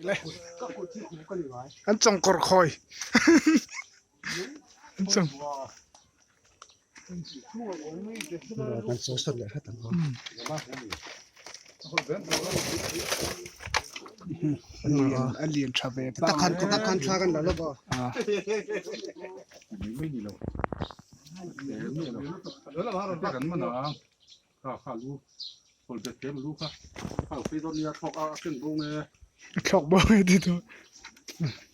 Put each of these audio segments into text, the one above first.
เลยอันจงกรคอยอันจงมันโซสันเลยถ้าตั้งเขาอันเลียนชาเวต ตะคันชากันแล้วก็ไม่ดีหรอกเดี๋ยวเราพาเราไปกันมันนะข้ารู้คนจะเก็บรู้ค่ะข้าวฟรีตอนนี้ทอกเอาขึ้นบุ้งเลย ขอบบ่อยดีตัว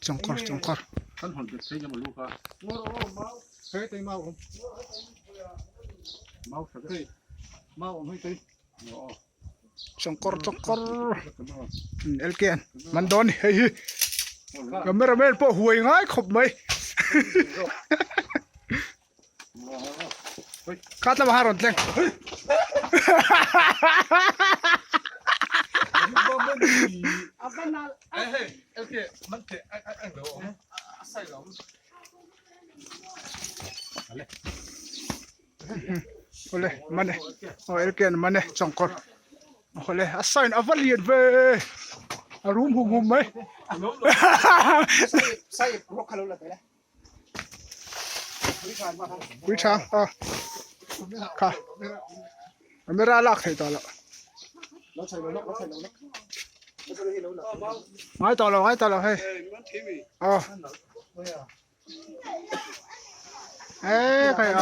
จงกรท่านหอนจะใช้ยังไม่รู้ค่ะเฮ้ยตีเมาผมเมาสักทีเมาผมให้ตีจงกรเอลเกียนมันโดนเฮ้ยก็ไม่ระเบิดพวกหวยง่ายขบไหมข้าจะมาหาหล่นเต็งเฮ้ยโอเคมันเตะไอ้เดี๋ยวใส่หลอมโอ้เลยมันเนี่ยโอ้เอลเกียนมันเนี่ยจงกรโอ้เลยอาศัยอวัลเลียนเว้ยอารมณ์หุ่มไหมใส่รกคารุละไปแล้ววิชาค่ะไม่ได้ลักให้ต่อแล้วไม่ต่อแล้วให้อ๋อเอ้ยใครอ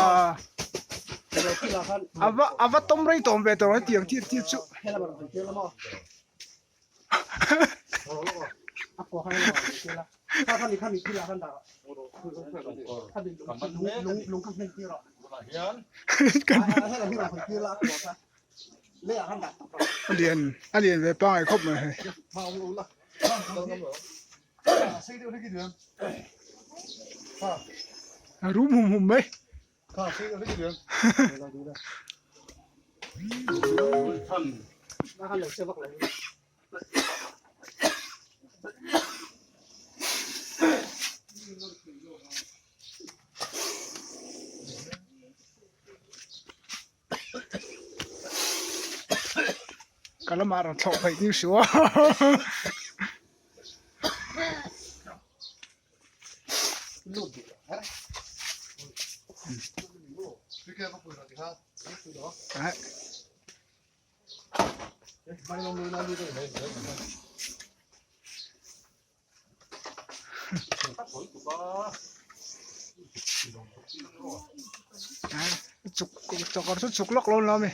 าว่าต้มไรต้มเบตให้เตียงที่ชุข้ามีที่ละขั้นดาวข้าดึงลุงข้างเพลงที่เรากันให้เราที่เราคนที่ละเลี้ยขั้นดาวอันเรียนไปป้องไอ้ครบเลยมาเอาละซื้อเดี๋ยวได้กี่เดือนรู้หุ่มไหมข้าซื้อเดี๋ยวได้กี่เดือนเราดูได้ท่านมาขั้นเหลือเชื่อว่าอะไรก็ละมาเราถอดไปที่ชัวลุดดิพี่แกมาคุยหน่อยสิครับคุยเหรอไม่ลงมือนะดูด้วยเลยจุกล็อกลงแล้วไหม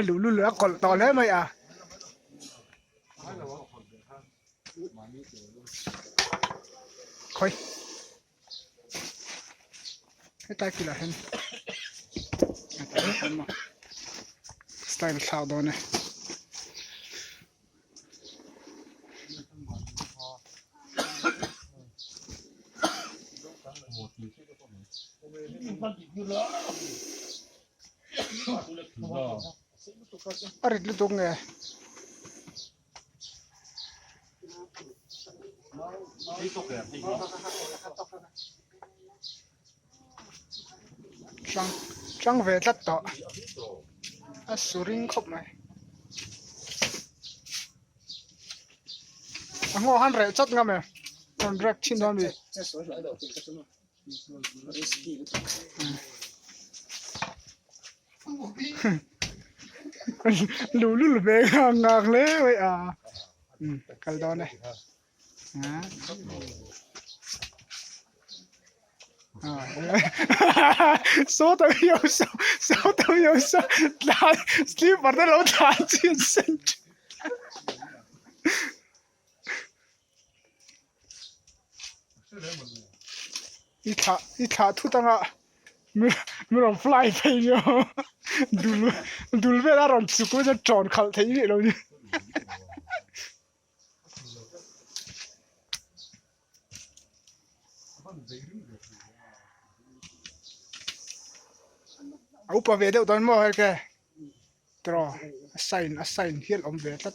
รู้เหลือก่อนต่อแล้วไหมคอยให้ตายกี่ละเห็นสไตล์ชาวโดนเนี่ยอะไรlu tong ya trăng về lát tọ suring khop này ngô han rẻ chất ngam à còn rác chín thôi đi lulu về ngang lé vậy cái đó này số tao yêu số là sleep vào đó lâu thản chiến sinh ít thả thu tăng à mình làm fly phải nhớ dulu về là làm chụp cái tròn khẩu thấy vậy rồi áo bà về đâu toàn mua cái trò assign hiện ông về tất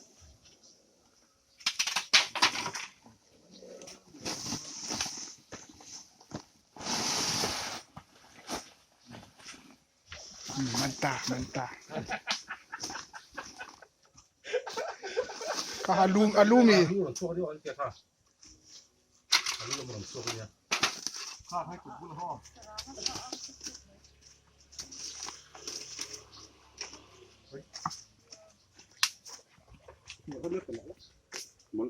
mantap ka halumi ข้าให้กุบุลห่อมัน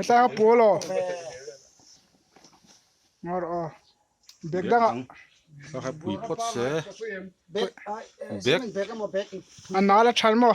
ta polo ngor o bek danga Sao hay bụi pot xe เบ็ดเบ็ดก็มาเบ็ด anala chalmo